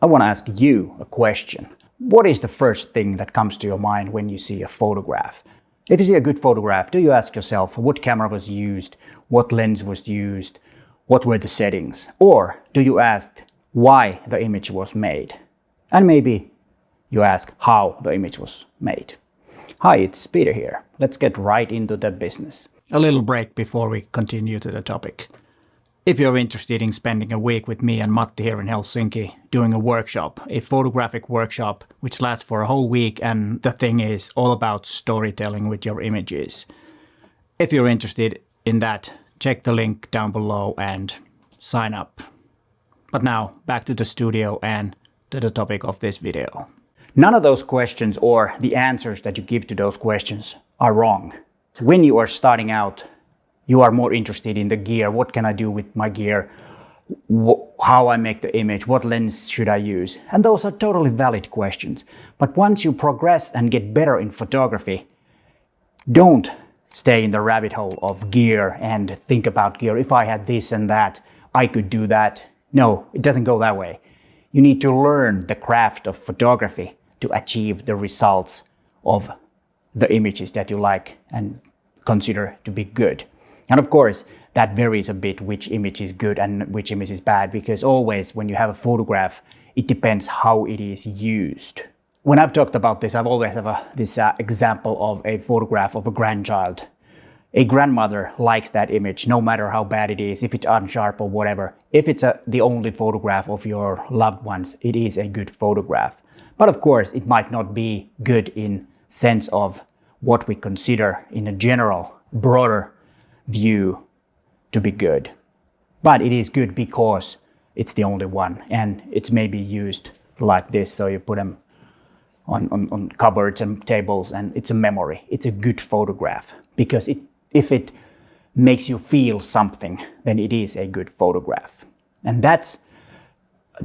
I want to ask you a question. What is the first thing that comes to your mind when you see a photograph? If you see a good photograph, do you ask yourself what camera was used, what lens was used, what were the settings? Or do you ask why the image was made? And maybe you ask how the image was made. Hi, it's Peter here. Let's get right into the business. A little break before we continue to the topic. If you're interested in spending a week with me and Matti here in Helsinki doing a workshop, a photographic workshop which lasts for a whole week, and the thing is all about storytelling with your images. If you're interested in that, check the link down below and sign up. But now back to the studio and to the topic of this video. None of those questions or the answers that you give to those questions are wrong. When you are starting out, you are more interested in the gear. What can I do with my gear? How I make the image? What lens should I use? And those are totally valid questions. But once you progress and get better in photography, don't stay in the rabbit hole of gear and think about gear. If I had this and that, I could do that. No, it doesn't go that way. You need to learn the craft of photography to achieve the results of the images that you like and consider to be good. And of course, that varies a bit which image is good and which image is bad, because always when you have a photograph, it depends how it is used. When I've talked about this, I've always have this example of a photograph of a grandchild. A grandmother likes that image, no matter how bad it is, if it's unsharp or whatever. If it's the only photograph of your loved ones, it is a good photograph. But of course, it might not be good in sense of what we consider in a general, broader view to be good. But it is good because it's the only one, and it's maybe used like this, so you put them on cupboards and tables, and it's a memory. It's a good photograph because if it makes you feel something, then it is a good photograph. And that's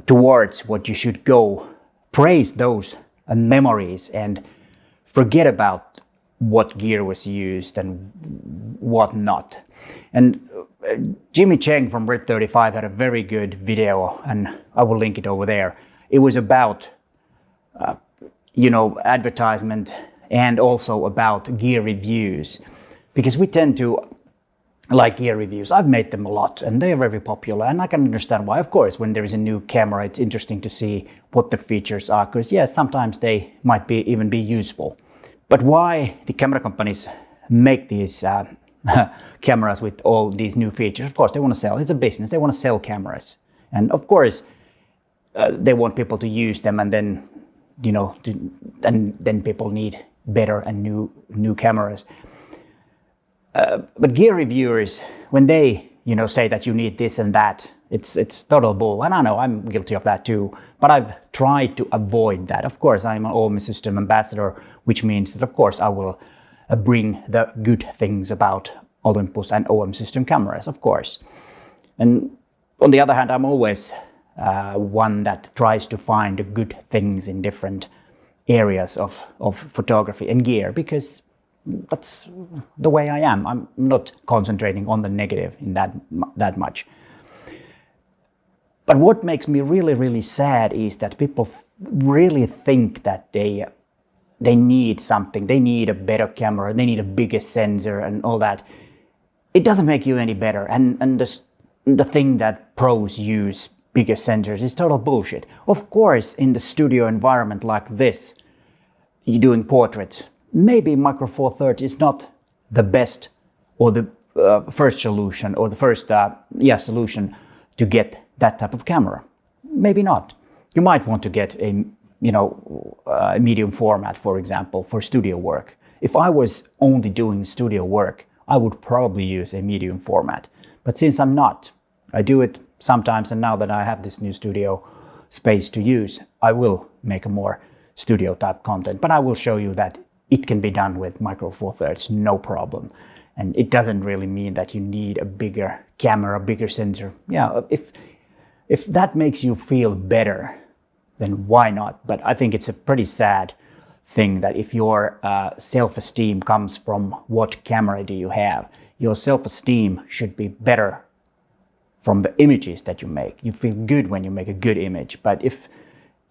towards what you should go. Praise those memories and forget about what gear was used and what not. And Jimmy Cheng from Red 35 had a very good video, and I will link it over there. It was about advertisement and also about gear reviews, because we tend to like gear reviews. I've made them a lot and they are very popular, and I can understand why. Of course, when there is a new camera, it's interesting to see what the features are, because yes, sometimes they might even be useful. But why the camera companies make these cameras with all these new features? Of course, they want to sell. It's a business. They want to sell cameras. And of course, they want people to use them, and then, then people need better and new cameras. But gear reviewers, when they, say that you need this and that, it's total bull. And I know I'm guilty of that too, but I've tried to avoid that. Of course, I'm an Olympus system ambassador, which means that of course I will bring the good things about Olympus and OM system cameras, of course. And on the other hand, I'm always one that tries to find the good things in different areas of photography and gear, because that's the way I am. I'm not concentrating on the negative in that much. But what makes me really, really sad is that people really think that they need something. They need a better camera. They need a bigger sensor and all that. It doesn't make you any better. And the thing that pros use bigger sensors is total bullshit. Of course, in the studio environment like this, you're doing portraits. Maybe Micro Four Thirds is not the best or the first solution, or the first solution to get that type of camera. Maybe not. You might want to get a medium format, for example, for studio work. If I was only doing studio work, I would probably use a medium format. But since I'm not, I do it sometimes, and now that I have this new studio space to use, I will make a more studio type content. But I will show you that it can be done with Micro Four Thirds, no problem. And it doesn't really mean that you need a bigger camera, bigger sensor. Yeah, if that makes you feel better, then why not? But I think it's a pretty sad thing that if your self-esteem comes from what camera do you have, your self-esteem should be better from the images that you make. You feel good when you make a good image. But if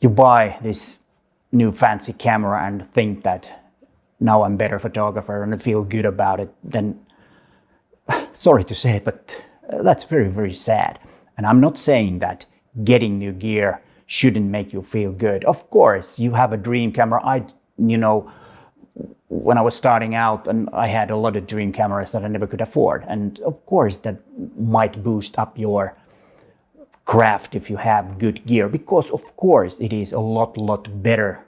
you buy this new fancy camera and think that now I'm a better photographer and I feel good about it, then sorry to say it, but that's very, very sad. And I'm not saying that getting new gear shouldn't make you feel good. Of course, you have a dream camera. When I was starting out, and I had a lot of dream cameras that I never could afford. And of course, that might boost up your craft if you have good gear, because of course it is a lot better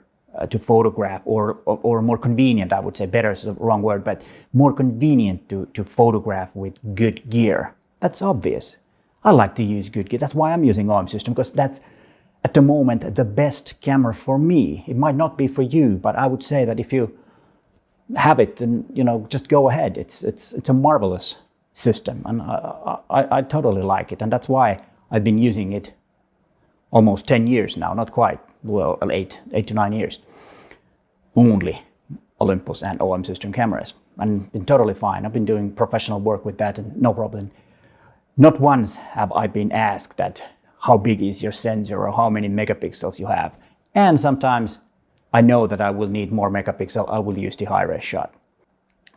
to photograph, or more convenient, I would say. Better is the wrong word, but more convenient to photograph with good gear. That's obvious. I like to use good gear. That's why I'm using Olympus system, because that's at the moment the best camera for me. It might not be for you, but I would say that if you have it, and just go ahead. It's a marvelous system, and I totally like it, and that's why I've been using it almost 10 years now. Not quite, well, 8 to 9 years. Only Olympus and OM system cameras, and been totally fine. I've been doing professional work with that, and no problem. Not once have I been asked that how big is your sensor or how many megapixels you have. And sometimes I know that I will need more megapixel. I will use the high-res shot.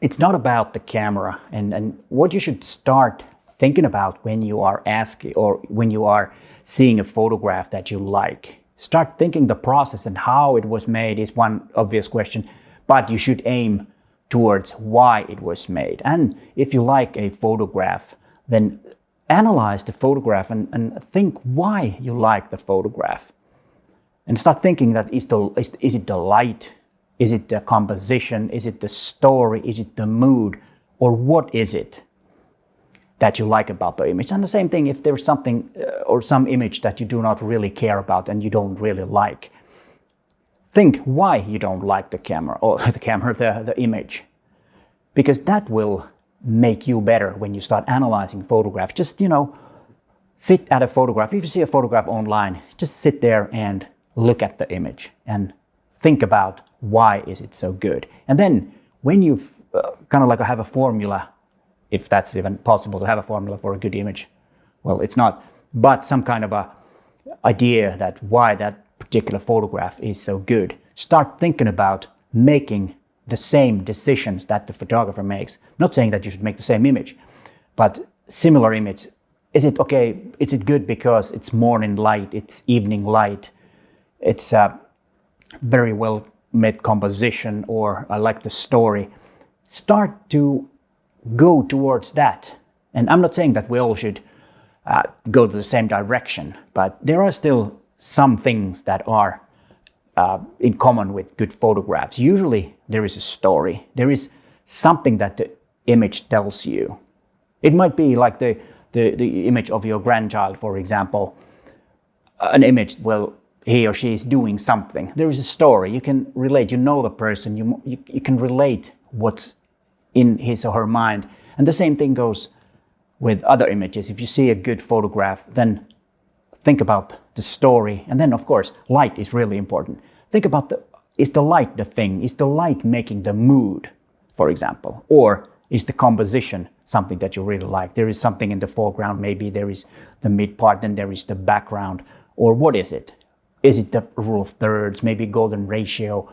It's not about the camera, and what you should start thinking about when you are asking, or when you are seeing a photograph that you like. Start thinking the process and how it was made is one obvious question, but you should aim towards why it was made. And if you like a photograph, then analyze the photograph and think why you like the photograph. And start thinking that is it the light? Is it the composition? Is it the story? Is it the mood? Or what is it that you like about the image? And the same thing, if there's something or some image that you do not really care about and you don't really like, think why you don't like the camera, or the image. Because that will make you better when you start analyzing photographs. Just, sit at a photograph. If you see a photograph online, just sit there and look at the image and think about why is it so good. And then when you kind of like have a formula, if that's even possible to have a formula for a good image, well, it's not, but some kind of a idea that why that particular photograph is so good, start thinking about making the same decisions that the photographer makes. Not saying that you should make the same image, but similar image. Is it okay? Is it good because it's morning light, it's evening light, it's a very well made composition, or I like the story? Start to go towards that. And I'm not saying that we all should go to the same direction, but there are still some things that are in common with good photographs. Usually there is a story. There is something that the image tells you. It might be like the image of your grandchild, for example. An image, well, he or she is doing something. There is a story. You can relate. You know the person. You can relate what's in his or her mind. And the same thing goes with other images. If you see a good photograph, then think about the story. And then, of course, light is really important. Think about is the light the thing? Is the light making the mood, for example? Or is the composition something that you really like? There is something in the foreground, maybe there is the mid part, then there is the background. Or what is it? Is it the rule of thirds, maybe golden ratio,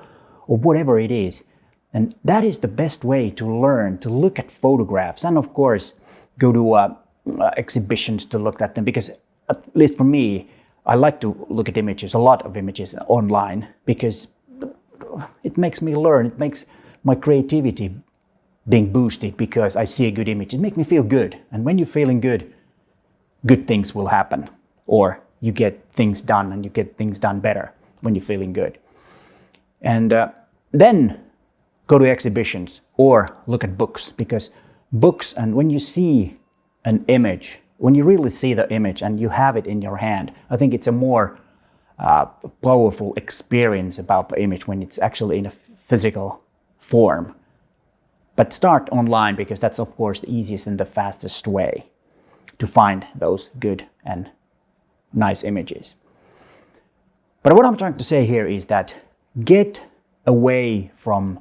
or whatever it is? And that is the best way to learn, to look at photographs. And of course, go to exhibitions to look at them, because at least for me, I like to look at images, a lot of images online, because it makes me learn. It makes my creativity being boosted because I see a good image. It makes me feel good. And when you're feeling good, good things will happen. Or you get things done, and you get things done better when you're feeling good. And then go to exhibitions or look at books, because books, and when you see an image, when you really see the image and you have it in your hand, I think it's a more powerful experience about the image when it's actually in a physical form. But start online, because that's of course the easiest and the fastest way to find those good and nice images. But what I'm trying to say here is that get away from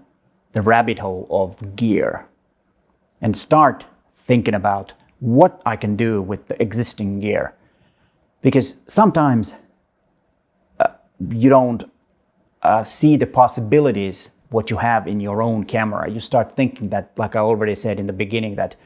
the rabbit hole of gear and start thinking about what I can do with the existing gear. Because sometimes you don't see the possibilities what you have in your own camera. You start thinking that, like I already said in the beginning, that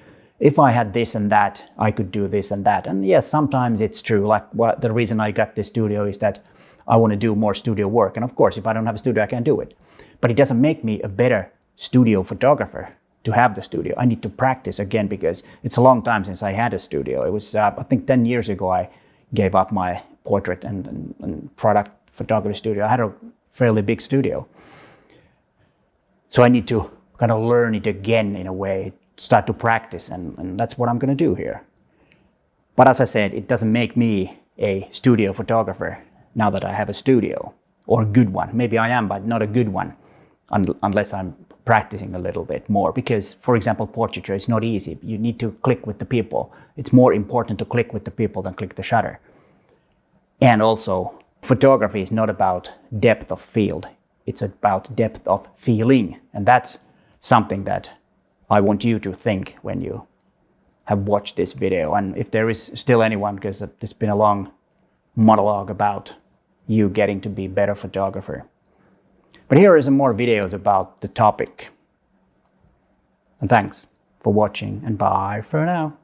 if I had this and that, I could do this and that. And yes, sometimes it's true. Like the reason I got this studio is that I want to do more studio work. And of course, if I don't have a studio, I can't do it. But it doesn't make me a better studio photographer to have the studio. I need to practice again because it's a long time since I had a studio. It was, I think 10 years ago, I gave up my portrait and product photography studio. I had a fairly big studio. So I need to kind of learn it again in a way, start to practice, and that's what I'm going to do here. But as I said, it doesn't make me a studio photographer now that I have a studio, or a good one. Maybe I am, but not a good one unless I'm practicing a little bit more. Because, for example, portraiture is not easy. You need to click with the people. It's more important to click with the people than click the shutter. And also, photography is not about depth of field. It's about depth of feeling. And that's something that I want you to think when you have watched this video. And if there is still anyone, because it's been a long monologue about you getting to be a better photographer. But here are some more videos about the topic. And thanks for watching, and bye for now.